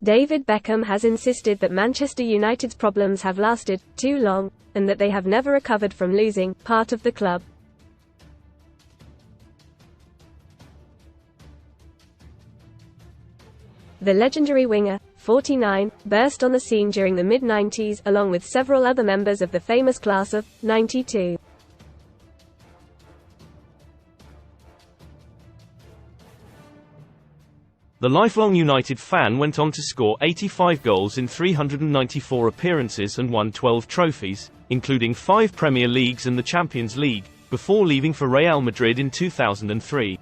David Beckham has insisted that Manchester United's problems have lasted too long, and that they have never recovered from losing part of the club. The legendary winger, 49, burst on the scene during the mid-90s along with several other members of the famous class of '92. The lifelong United fan went on to score 85 goals in 394 appearances and won 12 trophies, including 5 Premier Leagues and the Champions League, before leaving for Real Madrid in 2003.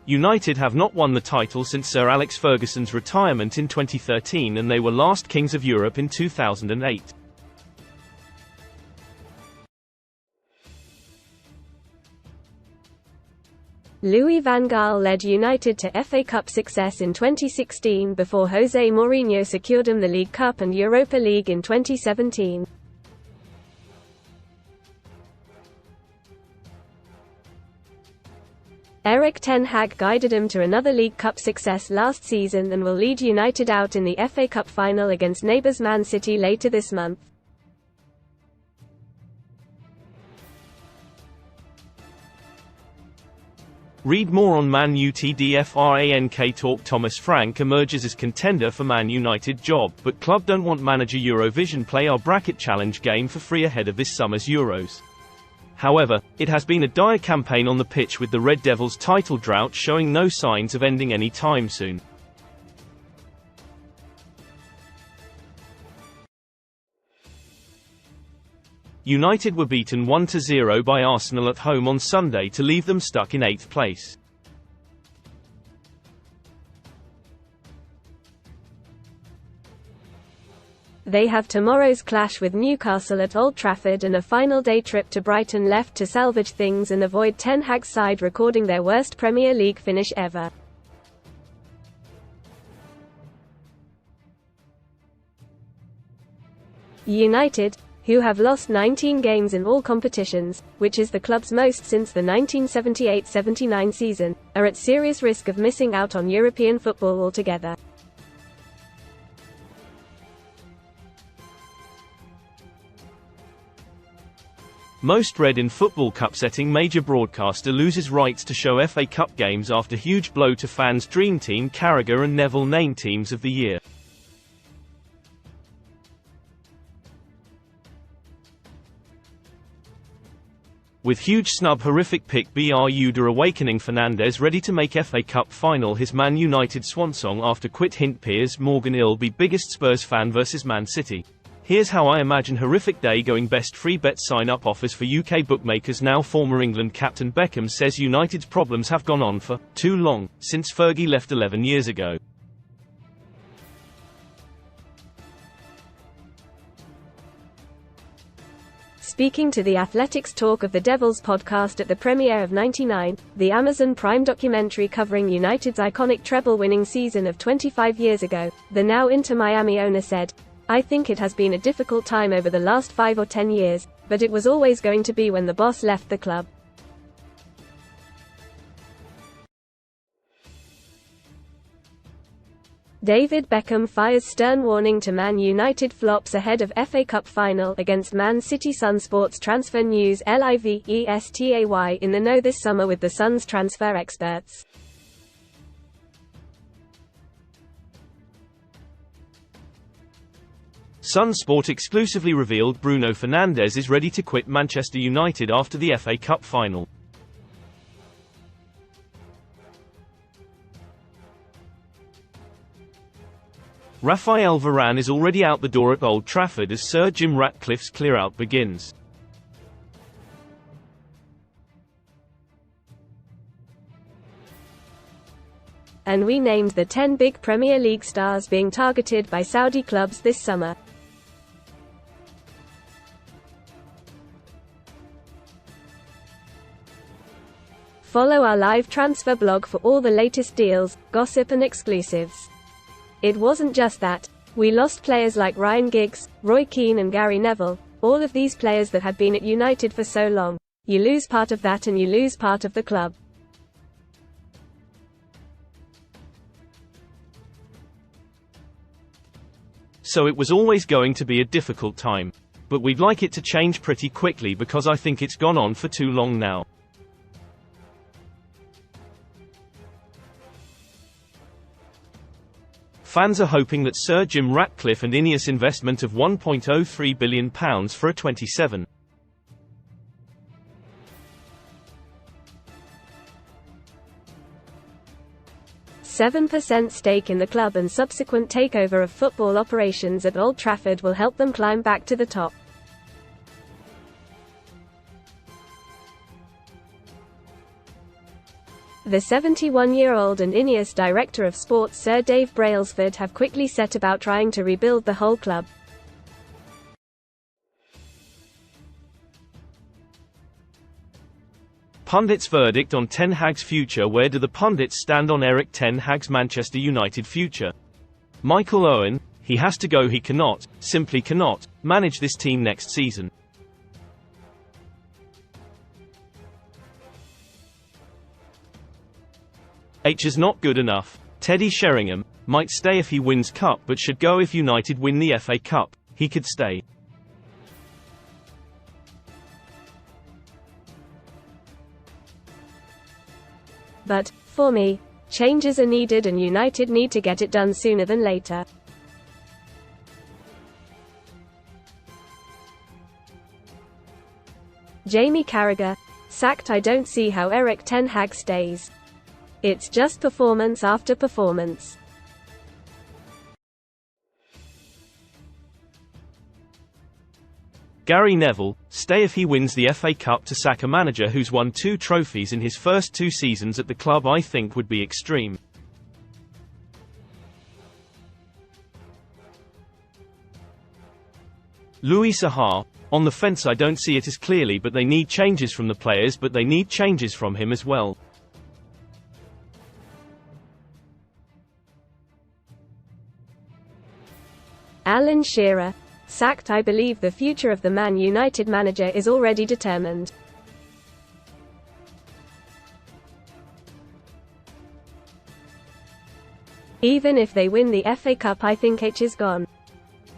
United have not won the title since Sir Alex Ferguson's retirement in 2013, and they were last Kings of Europe in 2008. Louis van Gaal led United to FA Cup success in 2016 before Jose Mourinho secured them the League Cup and Europa League in 2017. Erik ten Hag guided him to another League Cup success last season and will lead United out in the FA Cup final against neighbours Man City later this month. Read more on Man U. T.S.F talk. Thomas Frank emerges as contender for Man United job, but club don't want manager. Eurovision play our bracket challenge game for free ahead of this summer's Euros. However, it has been a dire campaign on the pitch, with the Red Devils' title drought showing no signs of ending any time soon. United were beaten 1-0 by Arsenal at home on Sunday to leave them stuck in 8th place. They have tomorrow's clash with Newcastle at Old Trafford and a final day trip to Brighton left to salvage things and avoid Ten Hag's side recording their worst Premier League finish ever. United, who have lost 19 games in all competitions, which is the club's most since the 1978-79 season, are at serious risk of missing out on European football altogether. Most read in Football Cup setting. Major broadcaster loses rights to show FA Cup games after huge blow to fans. Dream Team Carragher and Neville named Teams of the Year. With huge snub. Horrific pick. Br awakening. Fernandes ready to make FA Cup final his Man United swansong after quit. Hint. Piers Morgan ill be biggest Spurs fan versus Man City. Here's how I imagine horrific day going. Best free bet sign up offers for UK bookmakers now. Former England captain Beckham says United's problems have gone on for too long, since Fergie left 11 years ago. Speaking to The Athletic's Talk of the Devils podcast at the premiere of 99, the Amazon Prime documentary covering United's iconic treble-winning season of 25 years ago, the now Inter Miami owner said, "I think it has been a difficult time over the last 5 or 10 years, but it was always going to be when the boss left the club." David Beckham fires stern warning to Man United. Flops ahead of FA Cup final against Man City. Sun Sports Transfer News. Livestay in the know this summer with the Sun's transfer experts. Sun Sport exclusively revealed Bruno Fernandes is ready to quit Manchester United after the FA Cup final. Raphael Varane is already out the door at Old Trafford as Sir Jim Ratcliffe's clear-out begins. And we named the 10 big Premier League stars being targeted by Saudi clubs this summer. Follow our live transfer blog for all the latest deals, gossip and exclusives. It wasn't just that. We lost players like Ryan Giggs, Roy Keane and Gary Neville, all of these players that had been at United for so long. You lose part of that and you lose part of the club. So it was always going to be a difficult time. But we'd like it to change pretty quickly because I think it's gone on for too long now. Fans are hoping that Sir Jim Ratcliffe and Ineos investment of £1.03 billion for a 27. %7 stake in the club and subsequent takeover of football operations at Old Trafford will help them climb back to the top. The 71-year-old and Ineos Director of Sports Sir Dave Brailsford have quickly set about trying to rebuild the whole club. Pundits' verdict on Ten Hag's future. Where do the pundits stand on Erik Ten Hag's Manchester United future? Michael Owen: he has to go. He cannot, simply cannot, manage this team next season. H is not good enough. Teddy Sheringham: might stay if he wins cup but should go if United win the FA Cup. He could stay. But, for me, changes are needed and United need to get it done sooner than later. Jamie Carragher: sacked. I don't see how Erik Ten Hag stays. It's just performance after performance. Gary Neville: stay if he wins the FA Cup. To sack a manager who's won 2 trophies in his first 2 seasons at the club I think would be extreme. Louis Saha: on the fence. I don't see it as clearly, but they need changes from the players, but they need changes from him as well. Alan Shearer: sacked. I believe the future of the Man United manager is already determined. Even if they win the FA Cup, I think H is gone.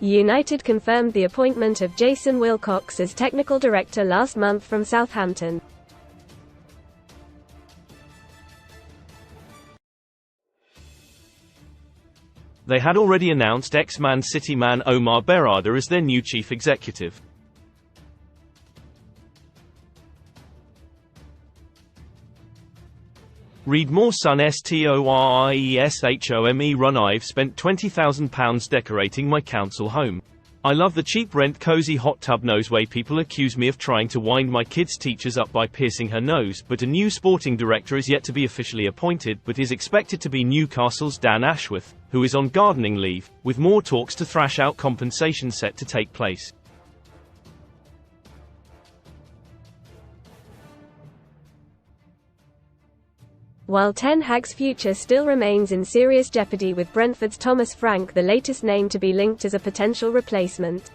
United confirmed the appointment of Jason Wilcox as technical director last month from Southampton. They had already announced ex-Man City man Omar Berrada as their new chief executive. Read more. Son STORIESHOME run. I've spent £20,000 decorating my council home. I love the cheap rent cozy hot tub. Nose way. People accuse me of trying to wind my kid's teachers up by piercing her nose, but a new sporting director is yet to be officially appointed, but is expected to be Newcastle's Dan Ashworth, who is on gardening leave, with more talks to thrash out compensation set to take place. While Ten Hag's future still remains in serious jeopardy with Brentford's Thomas Frank the latest name to be linked as a potential replacement.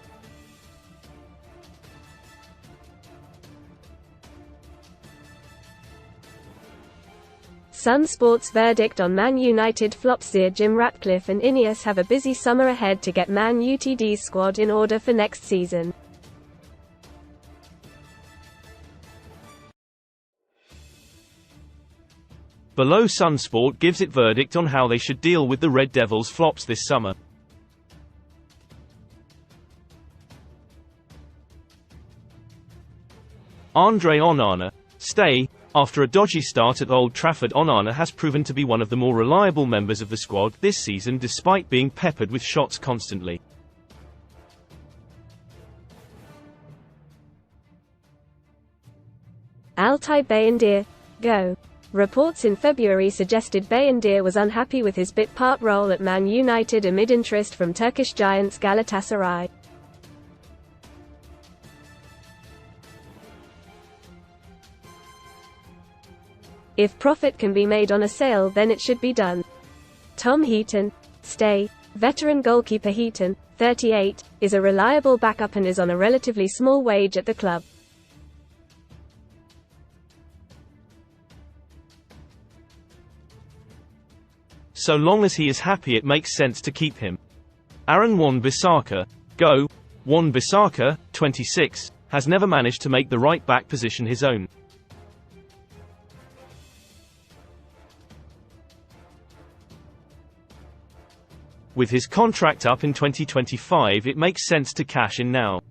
Sun Sports' verdict on Man United flops. Sir Jim Ratcliffe and Ineos have a busy summer ahead to get Man Utd's squad in order for next season. Below. Sunsport gives it verdict on how they should deal with the Red Devils' flops this summer. Andre Onana: stay. After a dodgy start at Old Trafford, Onana has proven to be one of the more reliable members of the squad this season despite being peppered with shots constantly. Altay Bayındır: go. Reports in February suggested Bayındır was unhappy with his bit-part role at Man United amid interest from Turkish giants Galatasaray. If profit can be made on a sale, then it should be done. Tom Heaton: stay. Veteran goalkeeper Heaton, 38, is a reliable backup and is on a relatively small wage at the club. So long as he is happy it makes sense to keep him. Aaron Wan-Bissaka, go. Wan-Bissaka, 26, has never managed to make the right back position his own. With his contract up in 2025 it makes sense to cash in now.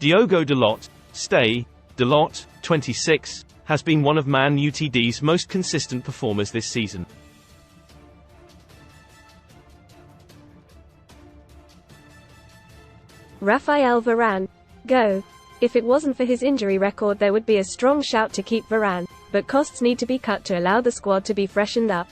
Diogo Dalot, stay. Dalot, 26, has been one of Man Utd's most consistent performers this season. Raphael Varane, go. If it wasn't for his injury record there would be a strong shout to keep Varane, but costs need to be cut to allow the squad to be freshened up.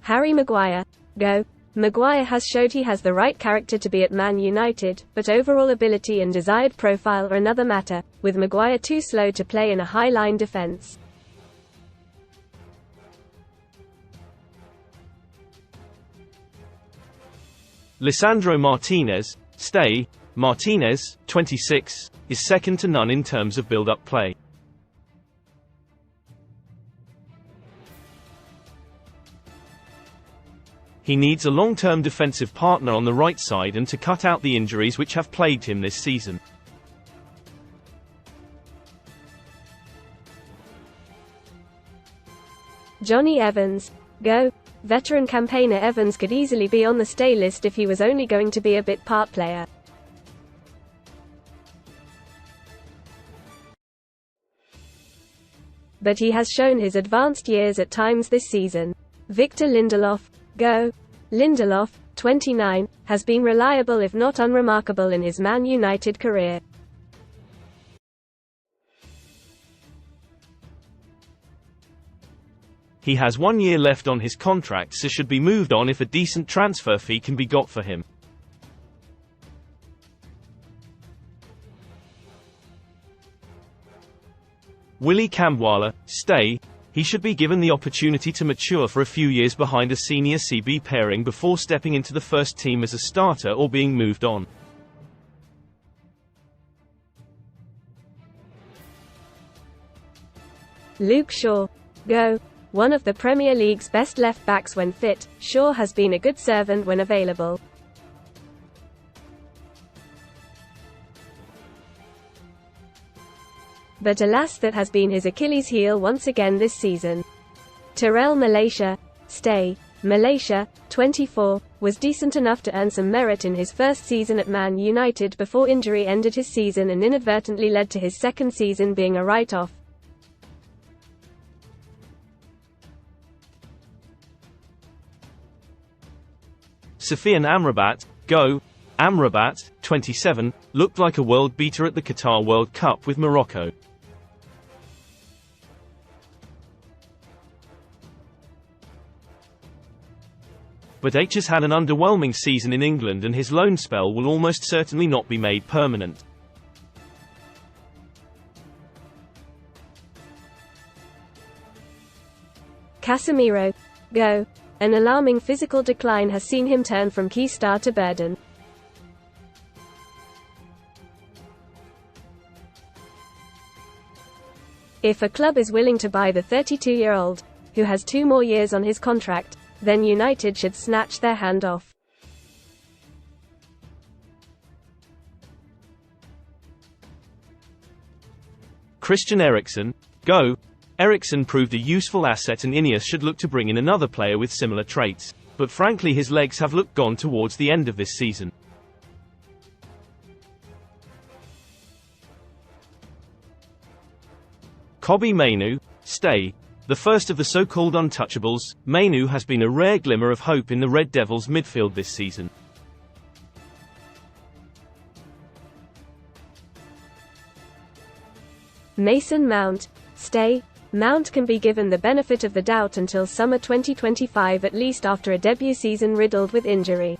Harry Maguire, go. Maguire has showed he has the right character to be at Man United, but overall ability and desired profile are another matter, with Maguire too slow to play in a high-line defence. Lisandro Martinez, stay. Martinez, 26, is second to none in terms of build-up play. He needs a long-term defensive partner on the right side and to cut out the injuries which have plagued him this season. Johnny Evans, go. Veteran campaigner Evans could easily be on the stay list if he was only going to be a bit part player. But he has shown his advanced years at times this season. Victor Lindelof, go. Lindelof, 29, has been reliable if not unremarkable in his Man United career. He has 1 year left on his contract so should be moved on if a decent transfer fee can be got for him. Willy Kambwala, stay. He should be given the opportunity to mature for a few years behind a senior CB pairing before stepping into the first team as a starter or being moved on. Luke Shaw, go. One of the Premier League's best left-backs when fit, Shaw has been a good servant when available. But alas, that has been his Achilles heel once again this season. Terrell Malaysia, stay. Malaysia, 24, was decent enough to earn some merit in his first season at Man United before injury ended his season and inadvertently led to his second season being a write-off. Sofiane Amrabat, go. Amrabat, 27, looked like a world beater at the Qatar World Cup with Morocco. But H has had an underwhelming season in England and his loan spell will almost certainly not be made permanent. Casemiro, go. An alarming physical decline has seen him turn from key star to burden. If a club is willing to buy the 32-year-old, who has 2 more years on his contract, then United should snatch their hand off. Christian Eriksen, go. Eriksen proved a useful asset and Ineos should look to bring in another player with similar traits, but frankly his legs have looked gone towards the end of this season. Kobbie Mainoo, stay. The first of the so-called untouchables, Mainoo has been a rare glimmer of hope in the Red Devils midfield this season. Mason Mount, stay. Mount can be given the benefit of the doubt until summer 2025 at least after a debut season riddled with injury.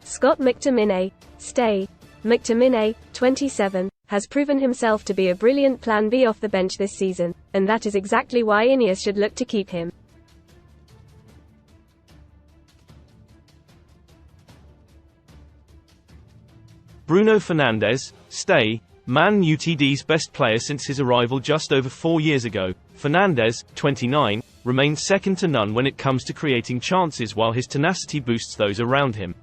Scott McTominay, stay. McTominay, 27, has proven himself to be a brilliant plan B off the bench this season, and that is exactly why Ineos should look to keep him. Bruno Fernandes, stay. Man Utd's best player since his arrival just over 4 years ago. Fernandes, 29, remains second to none when it comes to creating chances, while his tenacity boosts those around him.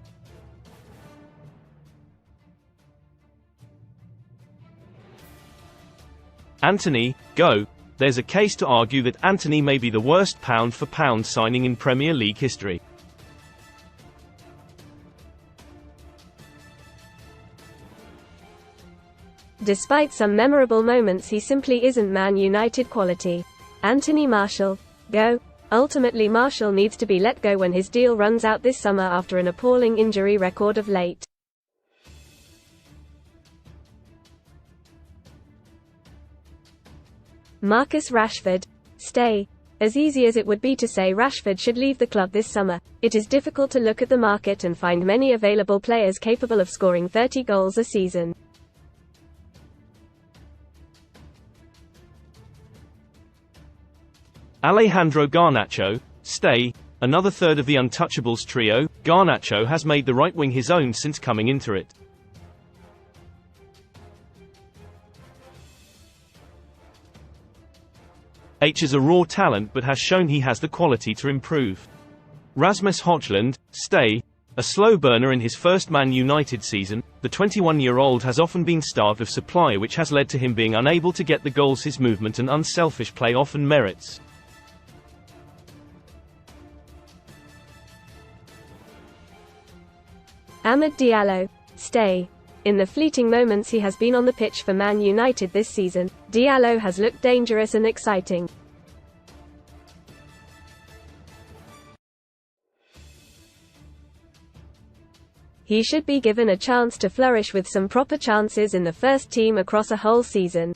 Antony, go. There's a case to argue that Antony may be the worst pound-for-pound signing in Premier League history. Despite some memorable moments, he simply isn't Man United quality. Anthony Martial, go. Ultimately, Martial needs to be let go when his deal runs out this summer after an appalling injury record of late. Marcus Rashford, stay. As easy as it would be to say Rashford should leave the club this summer, it is difficult to look at the market and find many available players capable of scoring 30 goals a season. Alejandro Garnacho, stay. Another third of the Untouchables trio, Garnacho has made the right wing his own since coming into it. H is a raw talent but has shown he has the quality to improve. Rasmus Højlund, stay. A slow burner in his first Man United season, the 21-year-old has often been starved of supply, which has led to him being unable to get the goals his movement and unselfish play often merits. Amad Diallo, stay. In the fleeting moments he has been on the pitch for Man United this season, Diallo has looked dangerous and exciting. He should be given a chance to flourish with some proper chances in the first team across a whole season.